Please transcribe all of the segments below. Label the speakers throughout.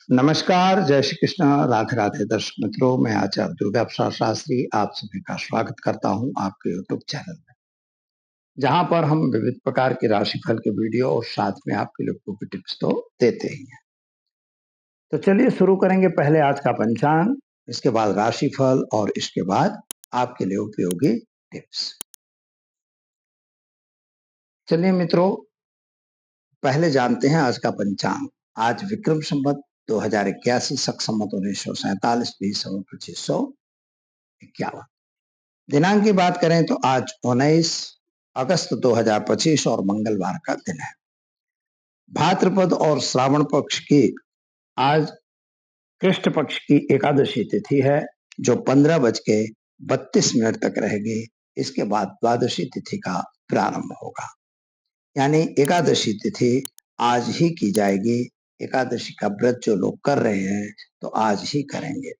Speaker 1: नमस्कार, जय श्री कृष्ण, राधे राधे दर्शक मित्रों। मैं आचार्य दुर्गा प्रसाद शास्त्री आप सभी का स्वागत करता हूं आपके यूट्यूब चैनल में, जहां पर हम विविध प्रकार के राशिफल के वीडियो और साथ में आपके लोगों की टिप्स तो देते ही हैं। तो चलिए शुरू करेंगे। पहले आज का पंचांग, इसके बाद राशिफल और इसके बाद आपके लिए उपयोगी टिप्स। चलिए मित्रों, पहले जानते हैं आज का पंचांग। आज विक्रम संवत 2081, शक संवत 1947, 20/25/21। दिनांक की बात करें तो आज 19 अगस्त 2025 और मंगलवार का दिन है। भाद्रपद और श्रावण पक्ष की आज कृष्ण पक्ष की एकादशी तिथि है, जो 15:32 तक रहेगी। इसके बाद द्वादशी तिथि का प्रारंभ होगा, यानी एकादशी तिथि आज ही की जाएगी। एकादशी का व्रत जो लोग कर रहे हैं तो आज ही करेंगे।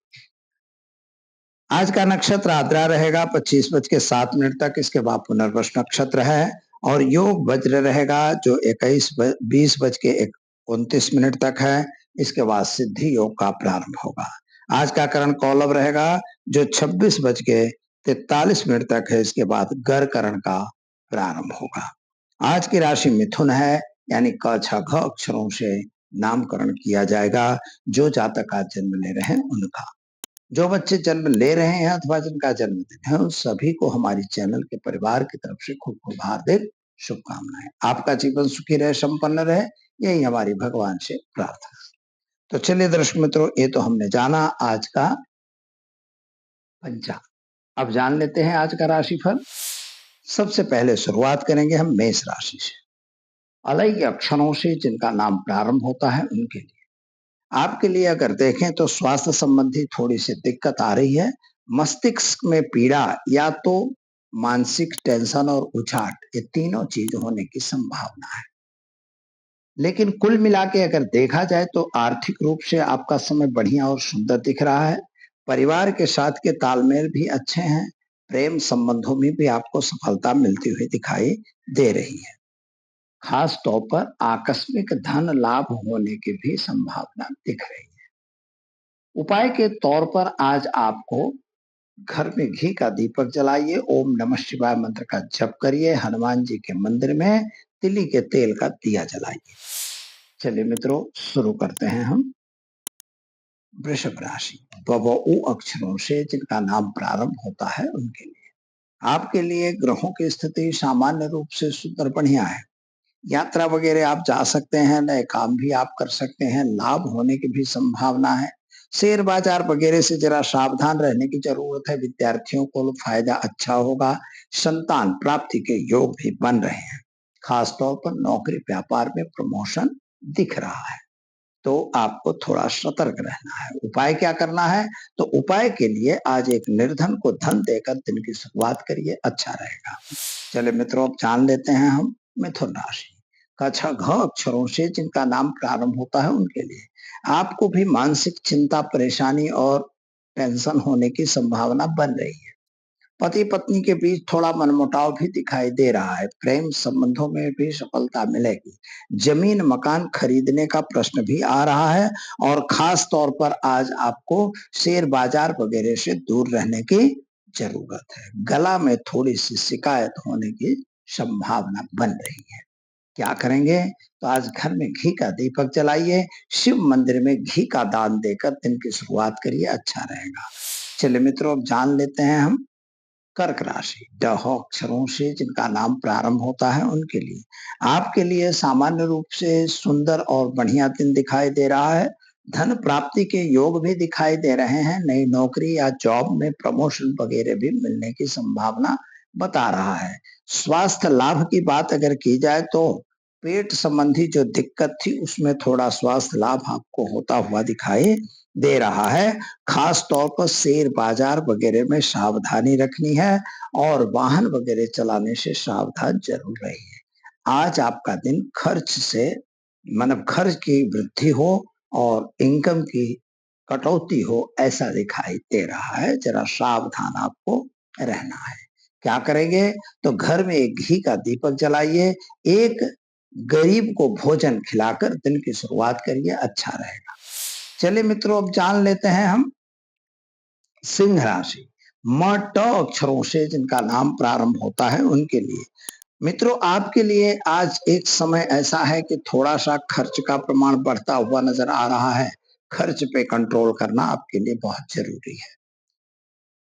Speaker 1: आज का नक्षत्र आद्रा रहेगा 25:07 तक। इसके बाद पुनर्वस नक्षत्र है और योग वज्र रहेगा, जो 20:29 तक है। इसके बाद सिद्धि योग का प्रारंभ होगा। आज का करण कौलव रहेगा, जो 26:43 तक है। इसके बाद गर करण का प्रारंभ होगा। आज की राशि मिथुन है, यानी क छ घ अक्षरों से नामकरण किया जाएगा। जो जातक आज जन्म ले रहे हैं उनका, जो बच्चे जन्म ले रहे हैं अथवा जिनका जन्मदिन है, उन सभी को हमारी चैनल के परिवार की तरफ से खूब खूब हार्दिक शुभकामनाएं। आपका जीवन सुखी रहे, संपन्न रहे, यही हमारी भगवान से प्रार्थना। तो चलिए दर्शक मित्रों, ये तो हमने जाना आज का पंचांग। अब जान लेते हैं आज का राशिफल। सबसे पहले शुरुआत करेंगे हम मेष राशि से। अलग अक्षरों से जिनका नाम प्रारंभ होता है उनके लिए, आपके लिए अगर देखें तो स्वास्थ्य संबंधी थोड़ी सी दिक्कत आ रही है। मस्तिष्क में पीड़ा या तो मानसिक टेंशन और उचाट, ये तीनों चीज होने की संभावना है। लेकिन कुल मिला के अगर देखा जाए तो आर्थिक रूप से आपका समय बढ़िया और सुंदर दिख रहा है। परिवार के साथ के तालमेल भी अच्छे हैं। प्रेम संबंधों में भी आपको सफलता मिलती हुई दिखाई दे रही है। खास तौर पर आकस्मिक धन लाभ होने की भी संभावना दिख रही है। उपाय के तौर पर आज आपको घर में घी का दीपक जलाइए, ओम नमः शिवाय मंत्र का जप करिए, हनुमान जी के मंदिर में तिली के तेल का दिया जलाइए। चलिए मित्रों, शुरू करते हैं हम वृषभ राशि। व अक्षरों से जिनका नाम प्रारंभ होता है उनके लिए, आपके लिए ग्रहों की स्थिति सामान्य रूप से सुंदर बढ़िया है। यात्रा वगैरह आप जा सकते हैं, नए काम भी आप कर सकते हैं, लाभ होने की भी संभावना है। शेयर बाजार वगैरह से जरा सावधान रहने की जरूरत है। विद्यार्थियों को फायदा अच्छा होगा। संतान प्राप्ति के योग भी बन रहे हैं। खासतौर पर नौकरी व्यापार में प्रमोशन दिख रहा है, तो आपको थोड़ा सतर्क रहना है। उपाय क्या करना है? तो उपाय के लिए आज एक निर्धन को धन देकर दिन की शुरुआत करिए, अच्छा रहेगा। चलिए मित्रों, अब जान लेते हैं हम मिथुन राशि। कक्षा घ अक्षरों से जिनका नाम प्रारंभ होता है उनके लिए, आपको भी मानसिक चिंता, परेशानी और टेंशन होने की संभावना बन रही है। पति पत्नी के बीच थोड़ा मनमुटाव भी दिखाई दे रहा है। प्रेम संबंधों में भी सफलता मिलेगी। जमीन मकान खरीदने का प्रश्न भी आ रहा है और खास तौर पर आज आपको शेयर बाजार वगैरह से दूर रहने की जरूरत है। गला में थोड़ी सी शिकायत होने की संभावना बन रही है। क्या करेंगे? तो आज घर में घी का दीपक जलाइए, शिव मंदिर में घी का दान देकर दिन की शुरुआत करिए, अच्छा रहेगा। चलिए मित्रों, अब जान लेते हैं हम कर्क राशि। ड अक्षरों से जिनका नाम प्रारंभ होता है उनके लिए, आपके लिए सामान्य रूप से सुंदर और बढ़िया दिन दिखाई दे रहा है। धन प्राप्ति के योग भी दिखाई दे रहे हैं। नई नौकरी या जॉब में प्रमोशन वगैरह भी मिलने की संभावना बता रहा है। स्वास्थ्य लाभ की बात अगर की जाए तो पेट संबंधी जो दिक्कत थी उसमें थोड़ा स्वास्थ्य लाभ आपको होता हुआ दिखाई दे रहा है। खास तौर पर शेयर बाजार वगैरह में सावधानी रखनी है और वाहन वगैरह चलाने से सावधान जरूर रहिए। आज आपका दिन खर्च से मतलब खर्च की वृद्धि हो और इनकम की कटौती हो, ऐसा दिखाई दे रहा है। जरा सावधान आपको रहना है। क्या करेंगे? तो घर में एक घी का दीपक जलाइए, एक गरीब को भोजन खिलाकर दिन की शुरुआत करिए, अच्छा रहेगा। चलिए मित्रों, अब जान लेते हैं हम सिंह राशि। म ट अक्षरों से जिनका नाम प्रारंभ होता है उनके लिए। मित्रों, आपके लिए आज एक समय ऐसा है कि थोड़ा सा खर्च का प्रमाण बढ़ता हुआ नजर आ रहा है। खर्च पे कंट्रोल करना आपके लिए बहुत जरूरी है।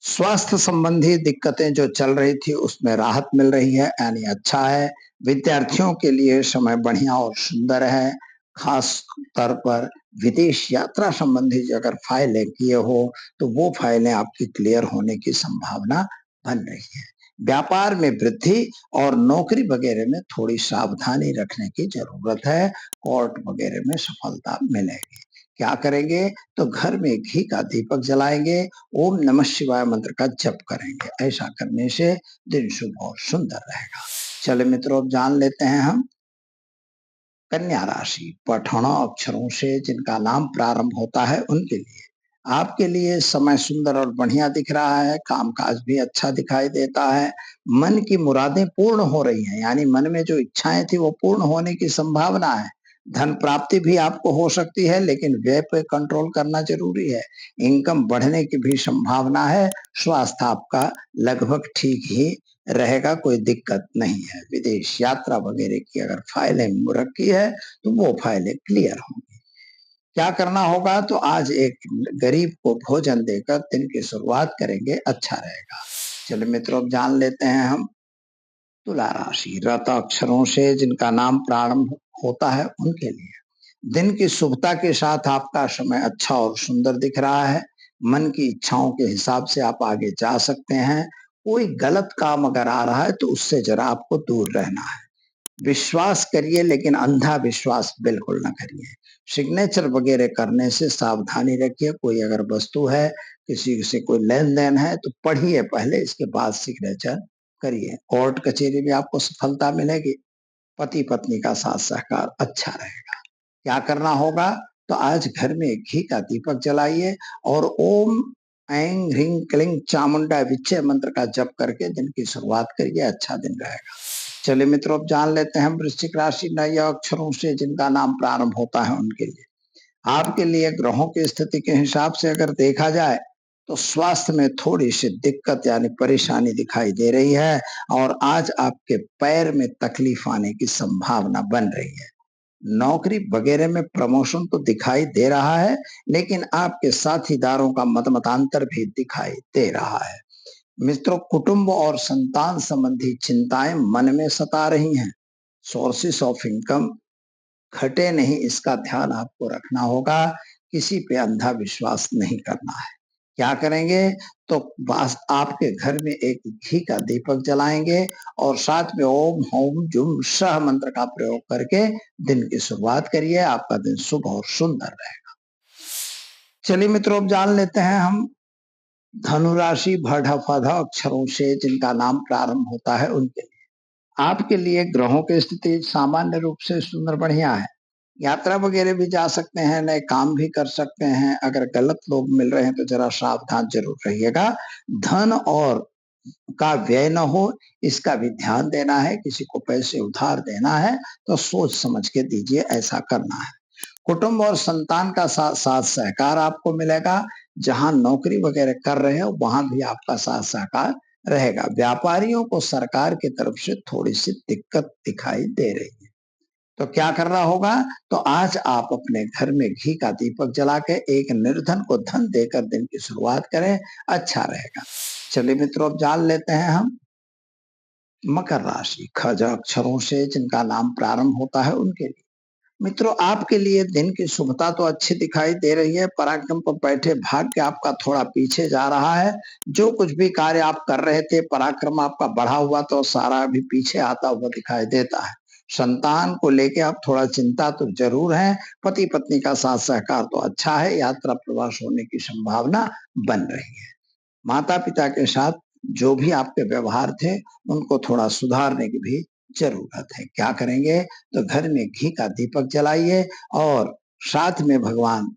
Speaker 1: स्वास्थ्य संबंधी दिक्कतें जो चल रही थी उसमें राहत मिल रही है, यानी अच्छा है। विद्यार्थियों के लिए समय बढ़िया और सुंदर है। खास तौर पर विदेश यात्रा संबंधी जो अगर फाइलें किए हो तो वो फाइलें आपकी क्लियर होने की संभावना बन रही है। व्यापार में वृद्धि और नौकरी वगैरह में थोड़ी सावधानी रखने की जरूरत है। कोर्ट वगैरह में सफलता मिलेगी। क्या करेंगे? तो घर में घी का दीपक जलाएंगे, ओम नमः शिवाय मंत्र का जप करेंगे। ऐसा करने से दिन शुभ और सुंदर रहेगा। चले मित्रों, अब जान लेते हैं हम कन्या राशि। पठौना अक्षरों से जिनका नाम प्रारंभ होता है उनके लिए। आपके लिए समय सुंदर और बढ़िया दिख रहा है। कामकाज भी अच्छा दिखाई देता है। मन की मुरादें पूर्ण हो रही हैं, यानी मन में जो इच्छाएं थी वो पूर्ण होने की संभावना है। धन प्राप्ति भी आपको हो सकती है, लेकिन व्यय पे कंट्रोल करना जरूरी है। इनकम बढ़ने की भी संभावना है। स्वास्थ्य आपका लगभग ठीक ही रहेगा, कोई दिक्कत नहीं है। विदेश यात्रा वगैरह की अगर फाइलें रखी है तो वो फाइलें क्लियर होंगी। क्या करना होगा? तो आज एक गरीब को भोजन देकर दिन की शुरुआत करेंगे, अच्छा रहेगा। चलिए मित्रों, अब जान लेते हैं हम तुला राशि। रत अक्षरों से जिनका नाम प्रारंभ होता है उनके लिए। दिन की शुभता के साथ आपका समय अच्छा और सुंदर दिख रहा है। मन की इच्छाओं के हिसाब से आप आगे जा सकते हैं। कोई गलत काम अगर आ रहा है तो उससे जरा आपको दूर रहना है। विश्वास करिए, लेकिन अंधा विश्वास बिल्कुल ना करिए। सिग्नेचर वगैरह करने से सावधानी रखिए। कोई अगर वस्तु है, किसी से कोई लेन देन है तो पढ़िए पहले, इसके बाद सिग्नेचर करिए। कोर्ट कचहरी में आपको सफलता मिलेगी। पति पत्नी का साथ सहकार अच्छा रहेगा। क्या करना होगा? तो आज घर में घी का दीपक जलाइए और ओम ऐं ह्रीं क्लीं चामुंडा विच्चे मंत्र का जप करके दिन की शुरुआत करिए, अच्छा दिन रहेगा। चलिए मित्रों, अब जान लेते हैं वृश्चिक राशि। नए अक्षरों से जिनका नाम प्रारंभ होता है उनके लिए। आपके लिए ग्रहों की स्थिति के हिसाब से अगर देखा जाए तो स्वास्थ्य में थोड़ी सी दिक्कत यानी परेशानी दिखाई दे रही है, और आज आपके पैर में तकलीफ आने की संभावना बन रही है। नौकरी वगैरह में प्रमोशन तो दिखाई दे रहा है, लेकिन आपके साथीदारों का मतमतांतर भी दिखाई दे रहा है। मित्रों, कुटुंब और संतान संबंधी चिंताएं मन में सता रही हैं। सोर्सेस ऑफ इनकम घटे नहीं, इसका ध्यान आपको रखना होगा। किसी पे अंधा विश्वास नहीं करना है। क्या करेंगे? तो बस आपके घर में एक घी का दीपक जलाएंगे और साथ में ओम होम जुम सह मंत्र का प्रयोग करके दिन की शुरुआत करिए। आपका दिन शुभ और सुंदर रहेगा। चलिए मित्रों, अब जान लेते हैं हम धनुराशि। भढ़ फध अक्षरों से जिनका नाम प्रारंभ होता है उनके लिए। आपके लिए ग्रहों की स्थिति सामान्य रूप से सुंदर बढ़िया है। यात्रा वगैरह भी जा सकते हैं, नए काम भी कर सकते हैं। अगर गलत लोग मिल रहे हैं तो जरा सावधान जरूर रहिएगा। धन और का व्यय न हो, इसका भी ध्यान देना है। किसी को पैसे उधार देना है तो सोच समझ के दीजिए, ऐसा करना है। कुटुंब और संतान का साथ साथ सहकार आपको मिलेगा। जहां नौकरी वगैरह कर रहे हो वहां भी आपका साथ सहकार रहेगा। व्यापारियों को सरकार की तरफ से थोड़ी सी दिक्कत दिखाई दे रही है, तो क्या करना होगा? तो आज आप अपने घर में घी का दीपक जला के एक निर्धन को धन देकर दिन की शुरुआत करें, अच्छा रहेगा। चलिए मित्रों, अब जान लेते हैं हम मकर राशि। खज अक्षरों से जिनका नाम प्रारंभ होता है उनके लिए। मित्रों, आपके लिए दिन की शुभता तो अच्छी दिखाई दे रही है। पराक्रम पर बैठे भाग्य आपका थोड़ा पीछे जा रहा है। जो कुछ भी कार्य आप कर रहे थे, पराक्रम आपका बढ़ा हुआ तो सारा अभी पीछे आता हुआ दिखाई देता है। संतान को लेके आप थोड़ा चिंता तो जरूर है। पति पत्नी का साथ सहकार तो अच्छा है। यात्रा प्रवास होने की संभावना बन रही है। माता पिता के साथ जो भी आपके व्यवहार थे उनको थोड़ा सुधारने की भी जरूरत है। क्या करेंगे? तो घर में घी का दीपक जलाइए और साथ में भगवान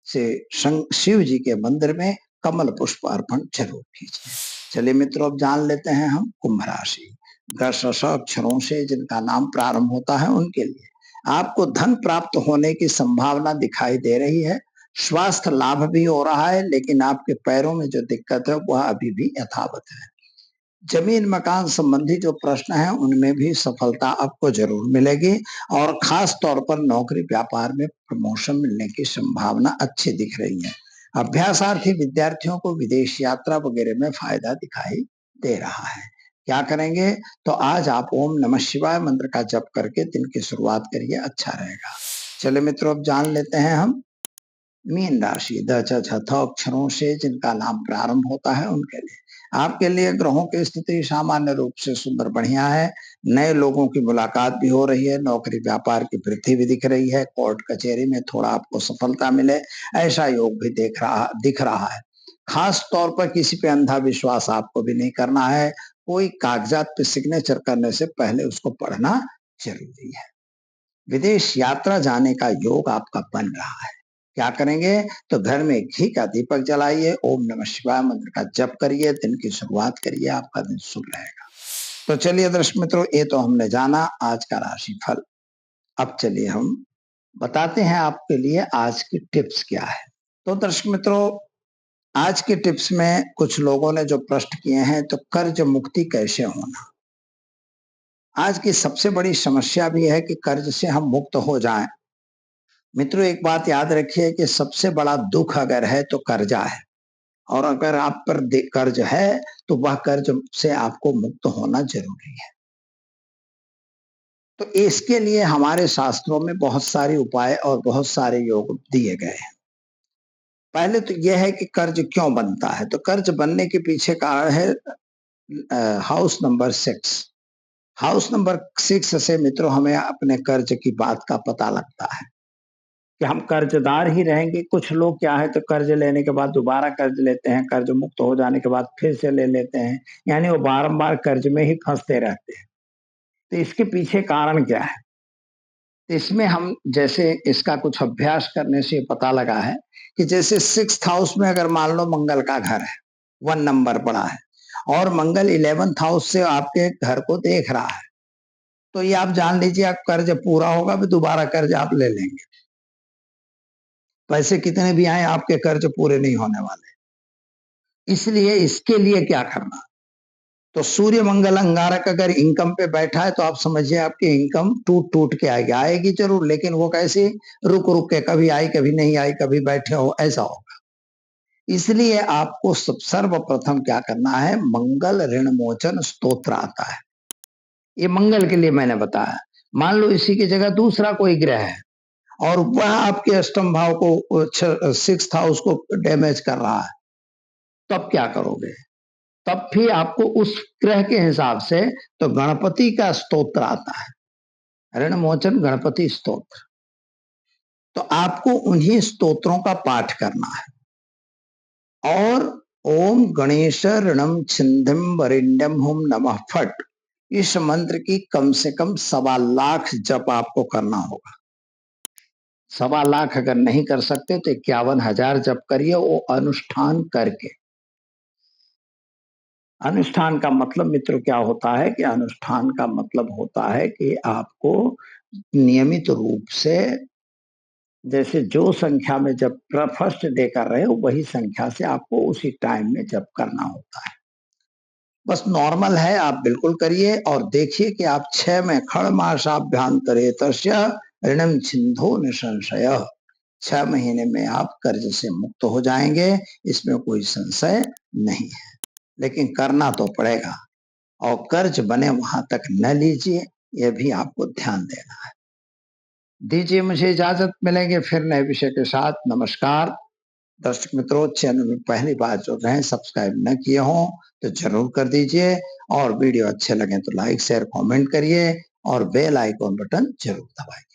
Speaker 1: से शिव जी के मंदिर में कमल पुष्प अर्पण जरूर कीजिए। चलिए मित्रों, अब जान लेते हैं हम कुंभ राशि। गश अक्षरों से जिनका नाम प्रारंभ होता है उनके लिए। आपको धन प्राप्त होने की संभावना दिखाई दे रही है। स्वास्थ्य लाभ भी हो रहा है, लेकिन आपके पैरों में जो दिक्कत है वह अभी भी यथावत है। जमीन मकान संबंधी जो प्रश्न है उनमें भी सफलता आपको जरूर मिलेगी और खास तौर पर नौकरी व्यापार में प्रमोशन मिलने की संभावना अच्छी दिख रही है। अभ्यासार्थी विद्यार्थियों को विदेश यात्रा वगैरह में फायदा दिखाई दे रहा है। क्या करेंगे? तो आज आप ओम नमः शिवाय मंत्र का जप करके दिन की शुरुआत करिए, अच्छा रहेगा। चलिए मित्रों, अब जान लेते हैं हम मीन राशि द च छ थ अक्षरों से जिनका नाम प्रारंभ होता है उनके लिए। आपके लिए ग्रहों की स्थिति सामान्य रूप से सुंदर बढ़िया है। नए लोगों की मुलाकात भी हो रही है, नौकरी व्यापार की वृद्धि भी दिख रही है, कोर्ट कचहरी में थोड़ा आपको सफलता मिले ऐसा योग भी दिख रहा है। खास तौर पर किसी पे अंधा विश्वास आपको भी नहीं करना है। कोई कागजात पे सिग्नेचर करने से पहले उसको पढ़ना जरूरी है। विदेश यात्रा जाने का योग आपका बन रहा है। क्या करेंगे? तो घर में घी का दीपक जलाइए, ओम नमः शिवाय मंत्र का जप करिए, दिन की शुरुआत करिए, आपका दिन शुभ रहेगा। तो चलिए दर्शक मित्रों, ये तो हमने जाना आज का राशि फल। अब चलिए हम बताते हैं आपके लिए आज की टिप्स क्या है। तो दर्शक मित्रों, आज के टिप्स में कुछ लोगों ने जो प्रश्न किए हैं, तो कर्ज मुक्ति कैसे होना। आज की सबसे बड़ी समस्या भी है कि कर्ज से हम मुक्त हो जाएं। मित्रों, एक बात याद रखिए कि सबसे बड़ा दुख अगर है तो कर्जा है, और अगर आप पर कर्ज है तो वह कर्ज से आपको मुक्त होना जरूरी है। तो इसके लिए हमारे शास्त्रों में बहुत सारे उपाय और बहुत सारे योग दिए गए हैं। पहले तो यह है कि कर्ज क्यों बनता है। तो कर्ज बनने के पीछे कारण है हाउस नंबर 6। हाउस नंबर 6 से मित्रों हमें अपने कर्ज की बात का पता लगता है कि हम कर्जदार ही रहेंगे। कुछ लोग क्या है, तो कर्ज लेने के बाद दोबारा कर्ज लेते हैं, कर्ज मुक्त हो जाने के बाद फिर से ले लेते हैं, यानी वो बारंबार कर्ज में ही फंसते रहते हैं। तो इसके पीछे कारण क्या है? तो इसमें हम जैसे इसका कुछ अभ्यास करने से पता लगा है कि जैसे 6th हाउस में अगर मान लो मंगल का घर है, 1 नंबर पड़ा है, और मंगल 11th हाउस से आपके घर को देख रहा है, तो ये आप जान लीजिए आप कर्ज पूरा होगा भी दोबारा कर्ज आप ले लेंगे। पैसे कितने भी आए आपके कर्ज पूरे नहीं होने वाले। इसलिए इसके लिए क्या करना? तो सूर्य मंगल अंगारक अगर इनकम पे बैठा है तो आप समझिए आपकी इनकम टूट टूट के आएगी, आएगी जरूर, लेकिन वो कैसी, रुक रुक के, कभी आई कभी नहीं आई, कभी बैठे हो, ऐसा होगा। इसलिए आपको सर्वप्रथम क्या करना है, मंगल ऋण मोचन स्तोत्र आता है, ये मंगल के लिए मैंने बताया। मान लो इसी की जगह दूसरा कोई ग्रह है और वह आपके अष्टम भाव को 6th हाउस को डैमेज कर रहा है, तब क्या करोगे? तब भी आपको उस ग्रह के हिसाब से तो गणपति का स्तोत्र आता है, ऋण मोचन गणपति स्तोत्र। तो आपको उन्हीं स्तोत्रों का पाठ करना है। और ओम गणेश ऋणम छिंदम वरिण्यम हुम नमः फट, इस मंत्र की कम से कम 1.25 लाख जप आपको करना होगा। 1.25 लाख अगर नहीं कर सकते तो 51,000 जप करिए, वो अनुष्ठान करके। अनुष्ठान का मतलब मित्रों क्या होता है कि अनुष्ठान का मतलब होता है कि आपको नियमित रूप से, जैसे जो संख्या में जब फर्स्ट डे कर रहे हो वही संख्या से आपको उसी टाइम में जप करना होता है। बस नॉर्मल है, आप बिल्कुल करिए और देखिए कि आप 6 में खड़मासाभ्यांतरे तस्य ऋणम छिंदो निसंशय, 6 महीने में आप कर्ज से मुक्त हो जाएंगे, इसमें कोई संशय नहीं है। लेकिन करना तो पड़ेगा, और कर्ज बने वहां तक न लीजिए, यह भी आपको ध्यान देना है। दीजिए मुझे इजाजत, मिलेंगे फिर नए विषय के साथ। नमस्कार दर्शक मित्रों, चैनल में पहली बार जुड़ रहे हैं, सब्सक्राइब न किए हों तो जरूर कर दीजिए, और वीडियो अच्छे लगे तो लाइक शेयर कमेंट करिए और बेल आइकॉन बटन जरूर दबाइए।